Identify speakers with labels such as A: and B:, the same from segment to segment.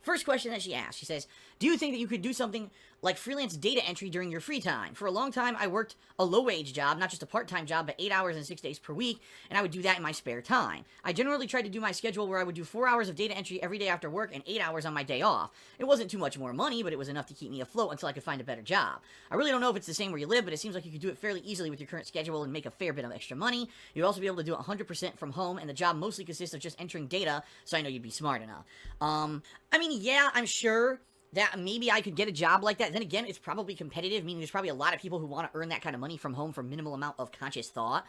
A: First question that she asked, she says, do you think that you could do something like freelance data entry during your free time? For a long time, I worked a low-wage job, not just a part-time job, but 8 hours and 6 days per week, and I would do that in my spare time. I generally tried to do my schedule where I would do 4 hours of data entry every day after work and 8 hours on my day off. It wasn't too much more money, but it was enough to keep me afloat until I could find a better job. I really don't know if it's the same where you live, but it seems like you could do it fairly easily with your current schedule and make a fair bit of extra money. You'd also be able to do it 100% from home, and the job mostly consists of just entering data, so I know you'd be smart enough. I mean, yeah, I'm sure that maybe I could get a job like that. Then again, it's probably competitive, meaning there's probably a lot of people who want to earn that kind of money from home for minimal amount of conscious thought.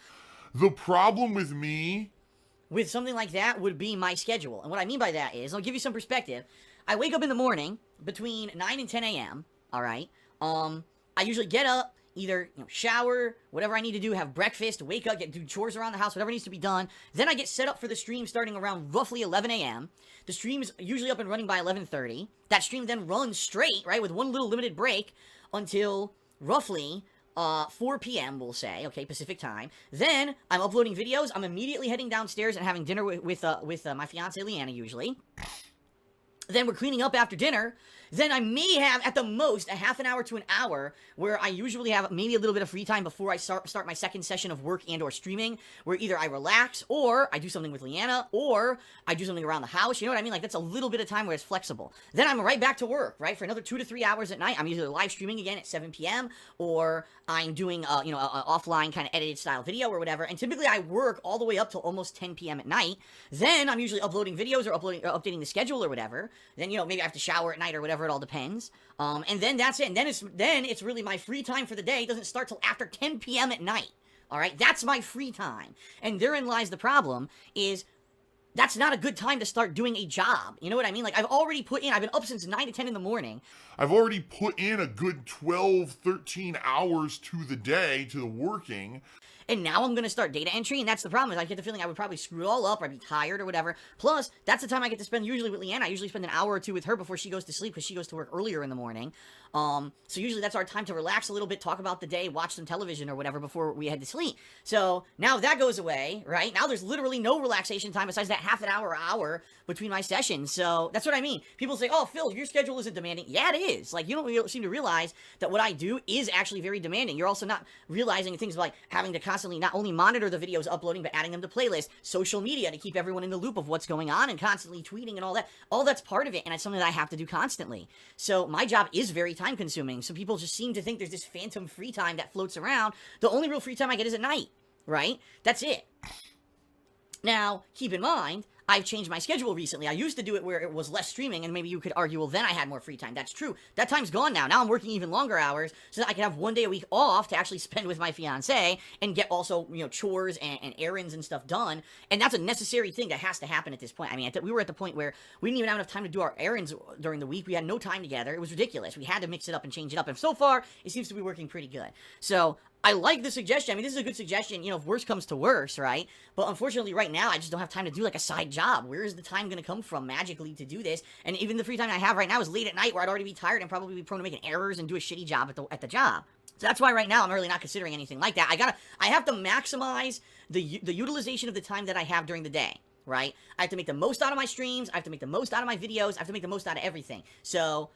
B: The problem with me
A: with something like that would be my schedule. And what I mean by that is, I'll give you some perspective. I wake up in the morning between 9 and 10 a.m., all right? I usually get up, either shower, whatever I need to do, have breakfast, wake up, do chores around the house, whatever needs to be done. Then I get set up for the stream starting around roughly 11 a.m. The stream is usually up and running by 11:30. That stream then runs straight, right, with one little limited break until roughly 4 p.m., we'll say, okay, Pacific time. Then I'm uploading videos. I'm immediately heading downstairs and having dinner with my fiance Leanna usually. Then we're cleaning up after dinner. Then I may have, at the most, a half an hour to an hour where I usually have maybe a little bit of free time before I start my second session of work and or streaming, where either I relax, or I do something with Leanna, or I do something around the house. You know what I mean? Like, that's a little bit of time where it's flexible. Then I'm right back to work, right? For another 2 to 3 hours at night. I'm either live streaming again at 7 p.m., or I'm doing, a offline kind of edited style video or whatever. And typically I work all the way up till almost 10 p.m. at night. Then I'm usually uploading videos or updating the schedule or whatever. Then, maybe I have to shower at night or whatever, it all depends. And then that's it. And then it's really my free time for the day. It doesn't start till after 10 p.m. at night. All right? That's my free time. And therein lies the problem, is that's not a good time to start doing a job. You know what I mean? Like, I've been up since 9 to 10 in the morning.
B: I've already put in a good 12, 13 hours to the day, to the working.
A: And now I'm going to start data entry, and that's the problem, is I get the feeling I would probably screw it all up, or I'd be tired or whatever. Plus, that's the time I get to spend usually with Leanna. I usually spend an hour or two with her before she goes to sleep, because she goes to work earlier in the morning. So usually that's our time to relax a little bit, talk about the day, watch some television or whatever before we head to sleep. So now that goes away, right? Now there's literally no relaxation time besides that half an hour or hour between my sessions. So that's what I mean. People say, oh, Phil, your schedule isn't demanding. Yeah, it is. Like, you don't seem to realize that what I do is actually very demanding. You're also not realizing things like having to constantly not only monitor the videos uploading, but adding them to playlists, social media to keep everyone in the loop of what's going on, and constantly tweeting and all that. All that's part of it, and it's something that I have to do constantly. So my job is very time consuming. So people just seem to think there's this phantom free time that floats around. The only real free time I get is at night, right? That's it. Now, keep in mind, I've changed my schedule recently. I used to do it where it was less streaming, and maybe you could argue, well, then I had more free time. That's true. That time's gone now. Now I'm working even longer hours so that I can have 1 day a week off to actually spend with my fiance and get also, chores and errands and stuff done. And that's a necessary thing that has to happen at this point. I mean, we were at the point where we didn't even have enough time to do our errands during the week. We had no time together. It was ridiculous. We had to mix it up and change it up. And so far, it seems to be working pretty good. So I like the suggestion. I mean, this is a good suggestion, if worse comes to worse, right? But unfortunately, right now, I just don't have time to do, like, a side job. Where is the time going to come from magically to do this? And even the free time I have right now is late at night, where I'd already be tired and probably be prone to making errors and do a shitty job at the job. So that's why right now I'm really not considering anything like that. I have to maximize the utilization of the time that I have during the day, right? I have to make the most out of my streams. I have to make the most out of my videos. I have to make the most out of everything. So,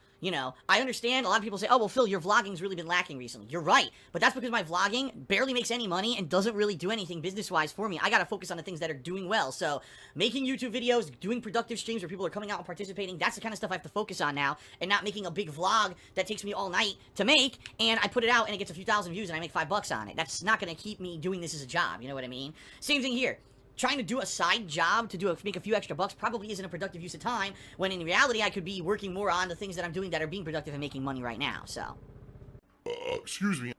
A: I understand a lot of people say, oh, well, Phil, your vlogging's really been lacking recently. You're right, but that's because my vlogging barely makes any money and doesn't really do anything business-wise for me. I gotta focus on the things that are doing well. So, making YouTube videos, doing productive streams where people are coming out and participating, that's the kind of stuff I have to focus on now, and not making a big vlog that takes me all night to make, and I put it out and it gets a few thousand views and I make $5 on it. That's not gonna keep me doing this as a job, you know what I mean? Same thing here. Trying to do a side job to make a few extra bucks probably isn't a productive use of time, when in reality I could be working more on the things that I'm doing that are being productive and making money right now, so.
B: Excuse me.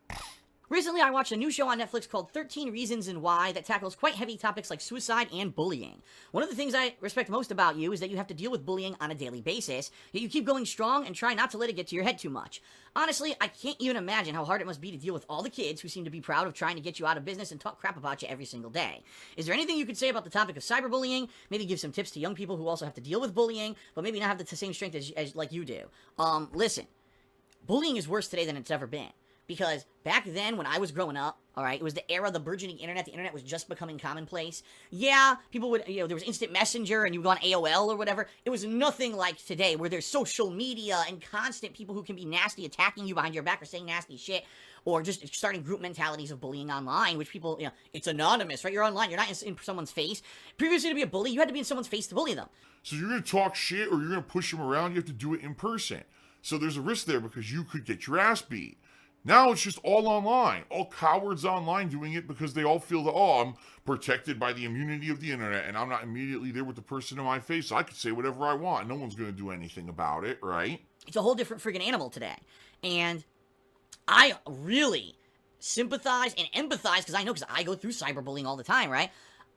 A: Recently, I watched a new show on Netflix called 13 Reasons and Why that tackles quite heavy topics like suicide and bullying. One of the things I respect most about you is that you have to deal with bullying on a daily basis, yet you keep going strong and try not to let it get to your head too much. Honestly, I can't even imagine how hard it must be to deal with all the kids who seem to be proud of trying to get you out of business and talk crap about you every single day. Is there anything you could say about the topic of cyberbullying? Maybe give some tips to young people who also have to deal with bullying, but maybe not have the same strength as like you do. Listen, bullying is worse today than it's ever been. Because back then, when I was growing up, all right, it was the era of the burgeoning internet. The internet was just becoming commonplace. Yeah, people would, there was instant messenger and you would go on AOL or whatever. It was nothing like today where there's social media and constant people who can be nasty attacking you behind your back or saying nasty shit or just starting group mentalities of bullying online, which people, it's anonymous, right? You're online. You're not in someone's face. Previously, to be a bully, you had to be in someone's face to bully them.
B: So you're going to talk shit or you're going to push them around, you have to do it in person. So there's a risk there because you could get your ass beat. Now it's just all online. All cowards online doing it because they all feel that, I'm protected by the immunity of the internet and I'm not immediately there with the person in my face. So I could say whatever I want. No one's going to do anything about it, right?
A: It's a whole different friggin' animal today. And I really sympathize and empathize because I go through cyberbullying all the time, right?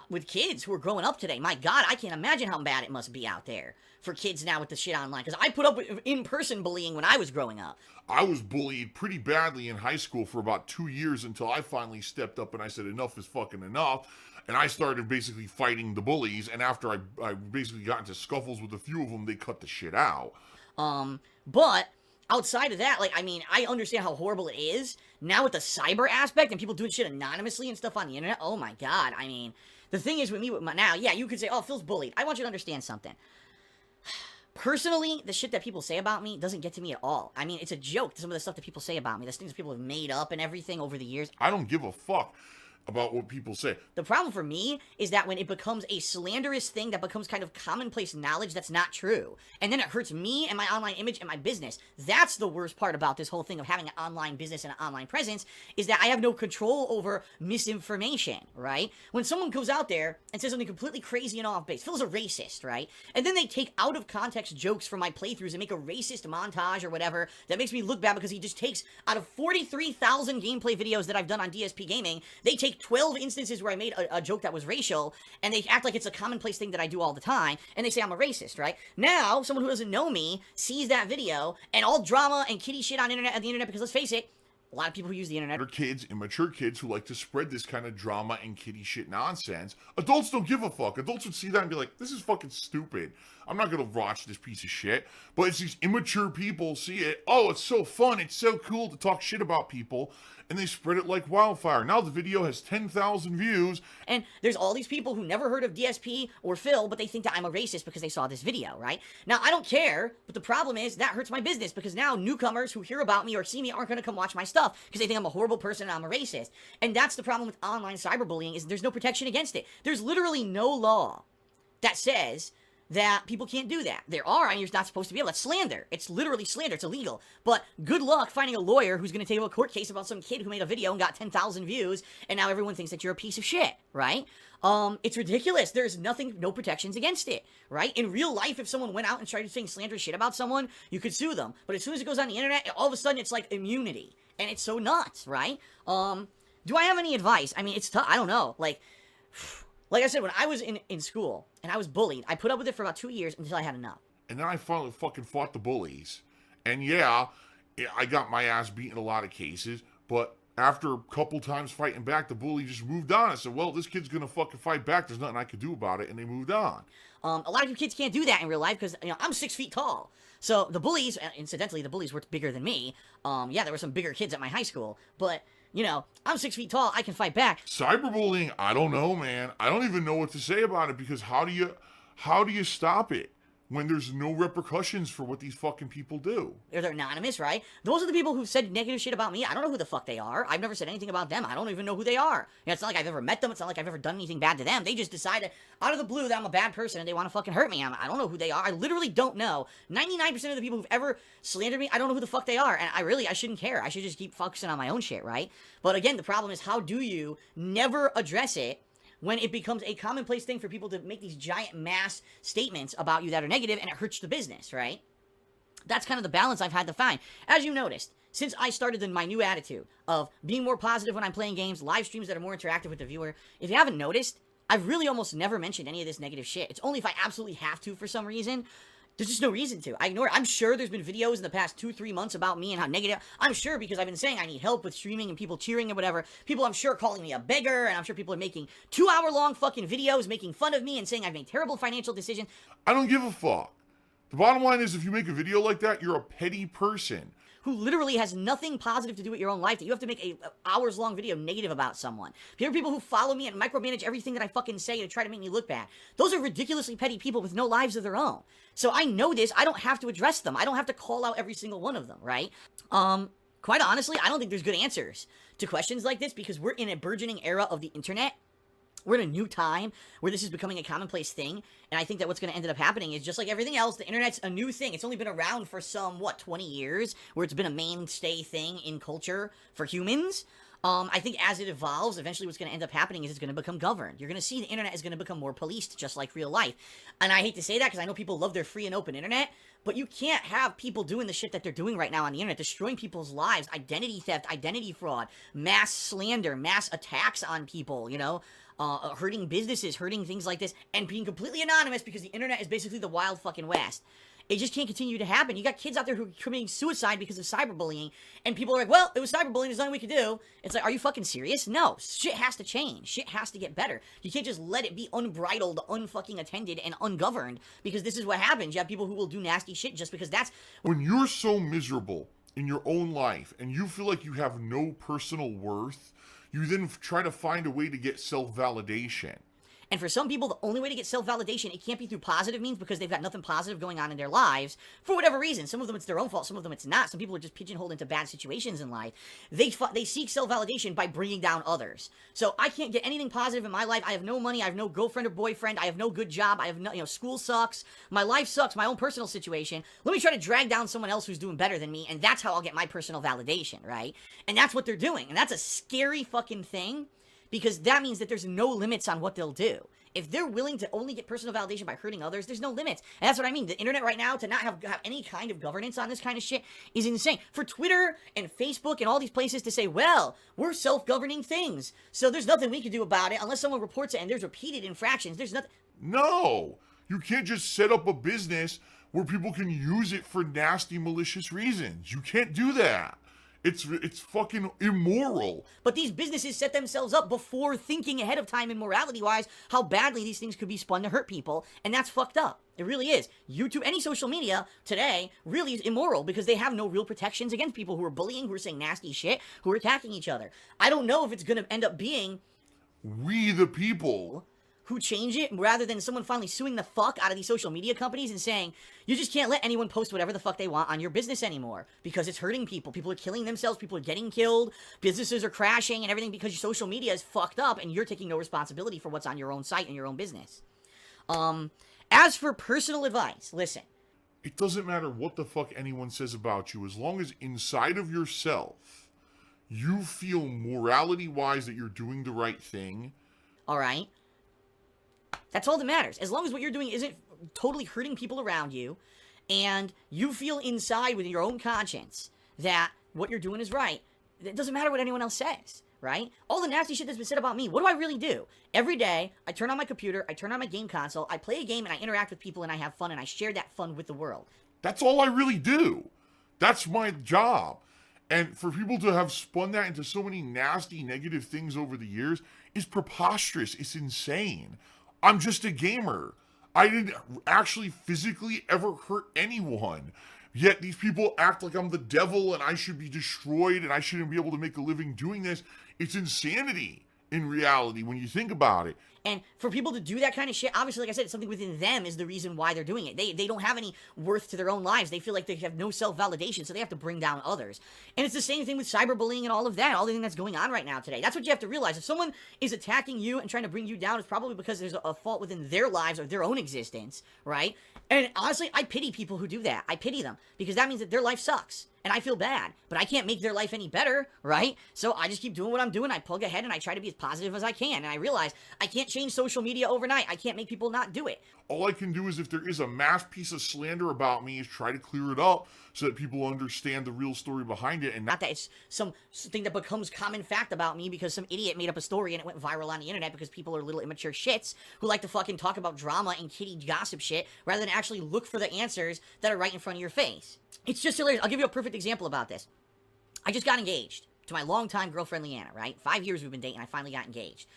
A: With kids who are growing up today. My God, I can't imagine how bad it must be out there for kids now with the shit online. Because I put up with in-person bullying when I was growing up.
B: I was bullied pretty badly in high school for about 2 years until I finally stepped up and I said enough is fucking enough. And I started basically fighting the bullies. And after I basically got into scuffles with a few of them, they cut the shit out.
A: But outside of that, I understand how horrible it is. Now with the cyber aspect and people doing shit anonymously and stuff on the internet, oh my God, the thing is with me, now, yeah, you could say, Phil's bullied. I want you to understand something. Personally, the shit that people say about me doesn't get to me at all. It's a joke, some of the stuff that people say about me. There's things people have made up and everything over the years.
B: I don't give a fuck about what people say.
A: The problem for me is that when it becomes a slanderous thing that becomes kind of commonplace knowledge that's not true, and then it hurts me and my online image and my business. That's the worst part about this whole thing of having an online business and an online presence, is that I have no control over misinformation, right? When someone goes out there and says something completely crazy and off base, Phil's a racist, right? And then they take out of context jokes from my playthroughs and make a racist montage or whatever that makes me look bad because he just takes, out of 43,000 gameplay videos that I've done on DSP Gaming, they take 12 instances where I made a joke that was racial, and they act like it's a commonplace thing that I do all the time, and they say I'm a racist, right? Now, someone who doesn't know me sees that video, and all drama and kitty shit on the internet, because let's face it, a lot of people who use the internet
B: are kids, immature kids who like to spread this kind of drama and kitty shit nonsense. Adults don't give a fuck. Adults would see that and be like, this is fucking stupid. I'm not going to watch this piece of shit. But it's these immature people see it. Oh, it's so fun. It's so cool to talk shit about people. And they spread it like wildfire. Now the video has 10,000 views.
A: And there's all these people who never heard of DSP or Phil, but they think that I'm a racist because they saw this video, right? Now, I don't care, but the problem is that hurts my business because now newcomers who hear about me or see me aren't going to come watch my stuff because they think I'm a horrible person and I'm a racist. And that's the problem with online cyberbullying, is there's no protection against it. There's literally no law that says that people can't do that. There are, and you're not supposed to be able. That's slander. It's literally slander. It's illegal. But good luck finding a lawyer who's going to take a court case about some kid who made a video and got 10,000 views, and now everyone thinks that you're a piece of shit, right? It's ridiculous. There's no protections against it, right? In real life, if someone went out and started saying slanderous shit about someone, you could sue them. But as soon as it goes on the internet, all of a sudden it's like immunity. And it's so nuts, right? Do I have any advice? It's tough. I don't know. Like I said, when I was in school and I was bullied, I put up with it for about 2 years until I had enough.
B: And then I finally fucking fought the bullies. And yeah, I got my ass beat in a lot of cases. But after a couple times fighting back, the bully just moved on. I said, well, this kid's going to fucking fight back. There's nothing I could do about it. And they moved on.
A: A lot of you kids can't do that in real life because, I'm 6 feet tall. So the bullies, incidentally, the bullies were bigger than me. Yeah, there were some bigger kids at my high school. But I'm 6 feet tall. I can fight back.
B: Cyberbullying, I don't know, man. I don't even know what to say about it because how do you stop it when there's no repercussions for what these fucking people do?
A: They're anonymous, right? Those are the people who said negative shit about me. I don't know who the fuck they are. I've never said anything about them. I don't even know who they are. It's not like I've ever met them. It's not like I've ever done anything bad to them. They just decided out of the blue that I'm a bad person and they want to fucking hurt me. I don't know who they are. I literally don't know. 99% of the people who've ever slandered me, I don't know who the fuck they are. And I shouldn't care. I should just keep focusing on my own shit, right? But again, the problem is, how do you never address it when it becomes a commonplace thing for people to make these giant mass statements about you that are negative and it hurts the business, right? That's kind of the balance I've had to find. As you noticed, since I started my new attitude of being more positive when I'm playing games, live streams that are more interactive with the viewer, if you haven't noticed, I've really almost never mentioned any of this negative shit. It's only if I absolutely have to for some reason. There's just no reason to. I ignore it. I'm sure there's been videos in the past 2-3 months about me and how negative. I'm sure because I've been saying I need help with streaming and people cheering and whatever. People, I'm sure, calling me a beggar, and I'm sure people are making 2-hour-long fucking videos making fun of me and saying I've made terrible financial decisions.
B: I don't give a fuck. The bottom line is, if you make a video like that, you're a petty person.
A: Who literally has nothing positive to do with your own life, that you have to make a hours-long video negative about someone. There are people who follow me and micromanage everything that I fucking say to try to make me look bad. Those are ridiculously petty people with no lives of their own. So I know this. I don't have to address them. I don't have to call out every single one of them, right? Quite honestly, I don't think there's good answers to questions like this, because we're in a burgeoning era of the internet. We're in a new time where this is becoming a commonplace thing, and I think that what's going to end up happening is, just like everything else, the internet's a new thing. It's only been around for some, 20 years, where it's been a mainstay thing in culture for humans. I think as it evolves, eventually what's going to end up happening is it's going to become governed. You're going to see the internet is going to become more policed, just like real life. And I hate to say that, because I know people love their free and open internet, but you can't have people doing the shit that they're doing right now on the internet, destroying people's lives, identity theft, identity fraud, mass slander, mass attacks on people, you know? Hurting businesses, hurting things like this, and being completely anonymous, because the internet is basically the wild fucking west. It just can't continue to happen. You got kids out there who are committing suicide because of cyberbullying, and people are like, well, it was cyberbullying, there's nothing we could do. It's like, are you fucking serious? No. Shit has to change. Shit has to get better. You can't just let it be unbridled, unfucking attended, and ungoverned, because this is what happens. You have people who will do nasty shit just because that's...
B: When you're so miserable in your own life, and you feel like you have no personal worth, you then try to find a way to get self-validation.
A: And for some people, the only way to get self-validation, it can't be through positive means, because they've got nothing positive going on in their lives, for whatever reason. Some of them it's their own fault, some of them it's not. Some people are just pigeonholed into bad situations in life. They seek self-validation by bringing down others. So I can't get anything positive in my life. I have no money, I have no girlfriend or boyfriend, I have no good job, I have no, school sucks, my life sucks, my own personal situation. Let me try to drag down someone else who's doing better than me, and that's how I'll get my personal validation, right? And that's what they're doing, and that's a scary fucking thing, because that means that there's no limits on what they'll do. If they're willing to only get personal validation by hurting others, there's no limits. And that's what I mean. The internet right now, to not have any kind of governance on this kind of shit, is insane. For Twitter and Facebook and all these places to say, well, we're self-governing things, so there's nothing we can do about it unless someone reports it and there's repeated infractions. There's nothing.
B: No! You can't just set up a business where people can use it for nasty, malicious reasons. You can't do that. It's fucking immoral.
A: But these businesses set themselves up before thinking ahead of time, and morality-wise, how badly these things could be spun to hurt people, and that's fucked up. It really is. YouTube, any social media today really is immoral, because they have no real protections against people who are bullying, who are saying nasty shit, who are attacking each other. I don't know if it's going to end up being...
B: we the people...
A: who change it, rather than someone finally suing the fuck out of these social media companies and saying, you just can't let anyone post whatever the fuck they want on your business anymore, because it's hurting people. People are killing themselves, people are getting killed, businesses are crashing and everything, because your social media is fucked up and you're taking no responsibility for what's on your own site and your own business. As for personal advice, listen.
B: It doesn't matter what the fuck anyone says about you, as long as inside of yourself you feel morality-wise that you're doing the right thing.
A: Alright? That's all that matters. As long as what you're doing isn't totally hurting people around you, and you feel inside with your own conscience that what you're doing is right, it doesn't matter what anyone else says, right? All the nasty shit that's been said about me, what do I really do? Every day, I turn on my computer, I turn on my game console, I play a game, and I interact with people, and I have fun, and I share that fun with the world.
B: That's all I really do. That's my job. And for people to have spun that into so many nasty, negative things over the years is preposterous. It's insane. I'm just a gamer. I didn't actually physically ever hurt anyone. Yet these people act like I'm the devil and I should be destroyed and I shouldn't be able to make a living doing this. It's insanity in reality when you think about it.
A: And for people to do that kind of shit, obviously, like I said, it's something within them is the reason why they're doing it. They don't have any worth to their own lives. They feel like they have no self-validation, so they have to bring down others. And it's the same thing with cyberbullying and all of that, all the thing that's going on right now today. That's what you have to realize. If someone is attacking you and trying to bring you down, it's probably because there's a fault within their lives or their own existence, right? And honestly, I pity people who do that. I pity them, because that means that their life sucks. And I feel bad, but I can't make their life any better, right? So I just keep doing what I'm doing. I plug ahead and I try to be as positive as I can. And I realize I can't change social media overnight. I can't make people not do it.
B: All I can do is, if there is a mass piece of slander about me, is try to clear it up so that people understand the real story behind it. And
A: not that it's something that becomes common fact about me because some idiot made up a story and it went viral on the internet because people are little immature shits who like to fucking talk about drama and kitty gossip shit rather than actually look for the answers that are right in front of your face. It's just hilarious. I'll give you a perfect example about this. I just got engaged to my longtime girlfriend, Leanna, right? 5 years we've been dating. I finally got engaged.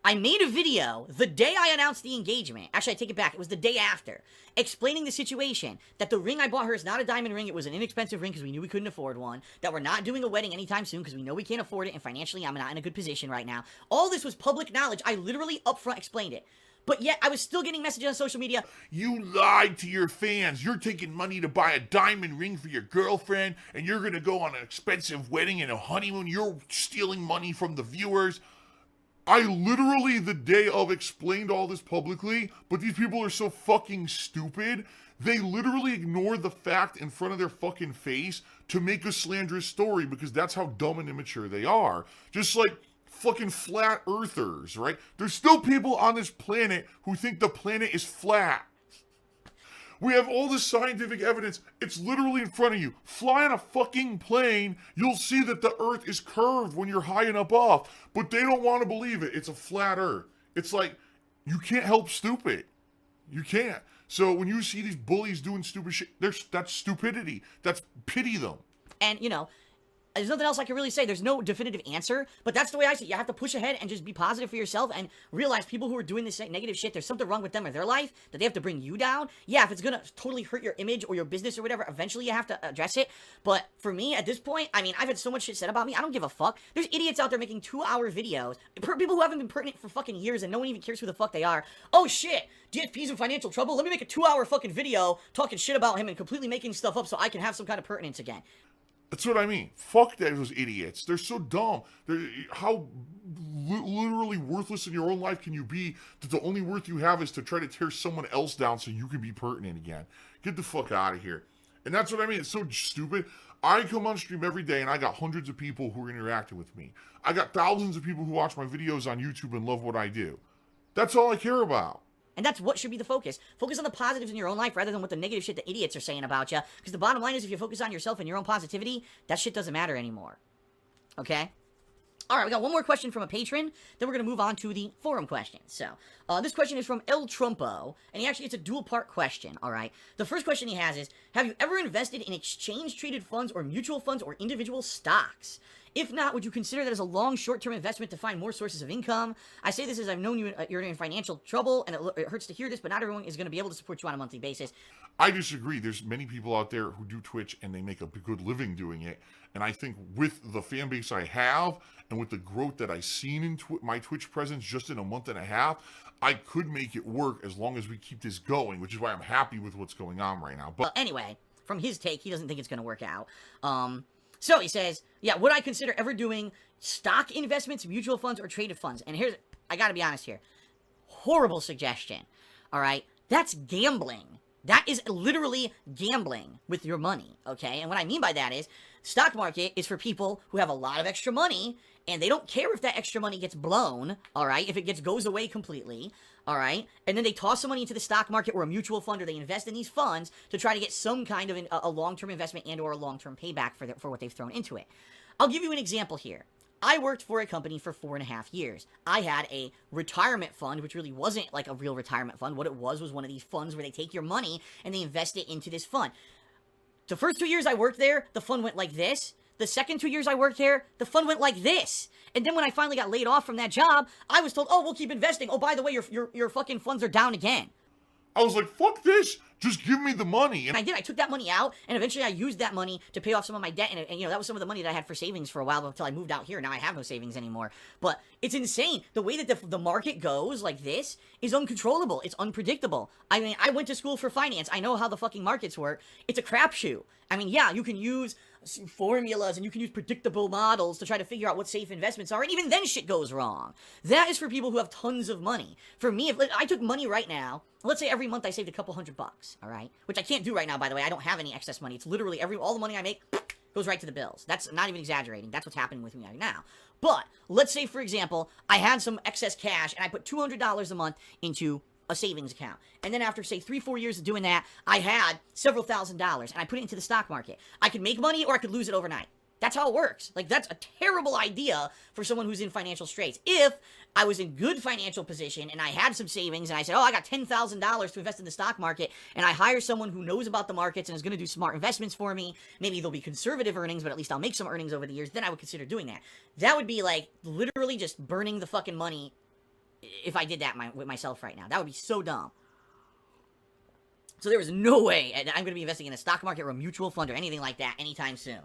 A: I made a video the day I announced the engagement. Actually, I take it back. It was the day after. Explaining the situation. That the ring I bought her is not a diamond ring. It was an inexpensive ring because we knew we couldn't afford one. That we're not doing a wedding anytime soon because we know we can't afford it. And financially, I'm not in a good position right now. All this was public knowledge. I literally upfront explained it. But yet, I was still getting messages on social media.
B: You lied to your fans. You're taking money to buy a diamond ring for your girlfriend, and you're going to go on an expensive wedding and a honeymoon. You're stealing money from the viewers. I literally, the day of, explained all this publicly, but these people are so fucking stupid. They literally ignore the fact in front of their fucking face to make a slanderous story because that's how dumb and immature they are. Just like fucking flat earthers, right? There's still people on this planet who think the planet is flat. We have all this scientific evidence. It's literally in front of you. Fly on a fucking plane, you'll see that the earth is curved when you're high enough up, but they don't want to believe it. It's a flat earth. It's like, you can't help stupid. You can't. So when you see these bullies doing stupid shit, that's stupidity. That's pity them.
A: And, you know, there's nothing else I can really say. There's no definitive answer, but that's the way I see it. You have to push ahead and just be positive for yourself and realize people who are doing this negative shit, there's something wrong with them or their life that they have to bring you down. Yeah, if it's gonna totally hurt your image or your business or whatever, eventually you have to address it. But for me, at this point, I mean, I've had so much shit said about me, I don't give a fuck. There's idiots out there making 2-hour videos, people who haven't been pertinent for fucking years and no one even cares who the fuck they are. Oh shit, DSP's in financial trouble? Let me make a 2-hour fucking video talking shit about him and completely making stuff up so I can have some kind of pertinence again.
B: That's what I mean. Fuck those idiots. They're so dumb. How literally worthless in your own life can you be that the only worth you have is to try to tear someone else down so you can be pertinent again? Get the fuck out of here. And that's what I mean. It's so stupid. I come on stream every day and I got hundreds of people who are interacting with me. I got thousands of people who watch my videos on YouTube and love what I do. That's all I care about.
A: And that's what should be the focus. Focus on the positives in your own life rather than what the negative shit the idiots are saying about you. Because the bottom line is if you focus on yourself and your own positivity, that shit doesn't matter anymore. Okay? Alright, we got one more question from a patron. Then we're going to move on to the forum questions. So, this question is from El Trumpo. And it's a dual-part question, alright? The first question he has is, have you ever invested in exchange-traded funds or mutual funds or individual stocks? If not, would you consider that as a long, short-term investment to find more sources of income? I say this as I've known you're in financial trouble, and it hurts to hear this, but not everyone is going to be able to support you on a monthly basis.
B: I disagree. There's many people out there who do Twitch, and they make a good living doing it. And I think with the fan base I have, and with the growth that I've seen in my Twitch presence just in a month and a half, I could make it work as long as we keep this going, which is why I'm happy with what's going on right now. But
A: anyway, from his take, he doesn't think it's going to work out. So he says, yeah, would I consider ever doing stock investments, mutual funds, or traded funds? And here's, I gotta be honest here. Horrible suggestion. Alright? That's gambling. That is literally gambling with your money. Okay? And what I mean by that is, stock market is for people who have a lot of extra money, and they don't care if that extra money gets blown, alright? If it goes away completely, alright? And then they toss some money into the stock market or a mutual fund, or they invest in these funds to try to get some kind of a long-term investment and or a long-term payback for what they've thrown into it. I'll give you an example here. I worked for a company for 4.5 years. I had a retirement fund, which really wasn't like a real retirement fund. What it was one of these funds where they take your money and they invest it into this fund. The first 2 years I worked there, the fund went like this. The second 2 years I worked there, the fund went like this. And then when I finally got laid off from that job, I was told, oh, we'll keep investing. Oh, by the way, your fucking funds are down again.
B: I was like, fuck this. Just give me the money.
A: And I did. I took that money out, and eventually I used that money to pay off some of my debt. And that was some of the money that I had for savings for a while until I moved out here. Now I have no savings anymore. But it's insane. The way that the market goes like this is uncontrollable. It's unpredictable. I mean, I went to school for finance. I know how the fucking markets work. It's a crapshoot. I mean, yeah, you can use formulas and you can use predictable models to try to figure out what safe investments are, and even then shit goes wrong. That is for people who have tons of money. For me, if I took money right now, let's say every month I saved a couple $100, all right? Which I can't do right now, by the way. I don't have any excess money. It's literally all the money I make goes right to the bills. That's not even exaggerating. That's what's happening with me right now. But let's say, for example, I had some excess cash and I put $200 a month into a savings account. And then after, say, 3-4 years of doing that, I had several $1,000s, and I put it into the stock market. I could make money or I could lose it overnight. That's how it works. Like, that's a terrible idea for someone who's in financial straits. If I was in good financial position and I had some savings and I said, oh, I got $10,000 to invest in the stock market, and I hire someone who knows about the markets and is going to do smart investments for me, maybe they'll be conservative earnings, but at least I'll make some earnings over the years, then I would consider doing that. That would be, like, literally just burning the fucking money if I did that with myself right now. That would be so dumb. So there is no way I'm going to be investing in a stock market or a mutual fund or anything like that anytime soon.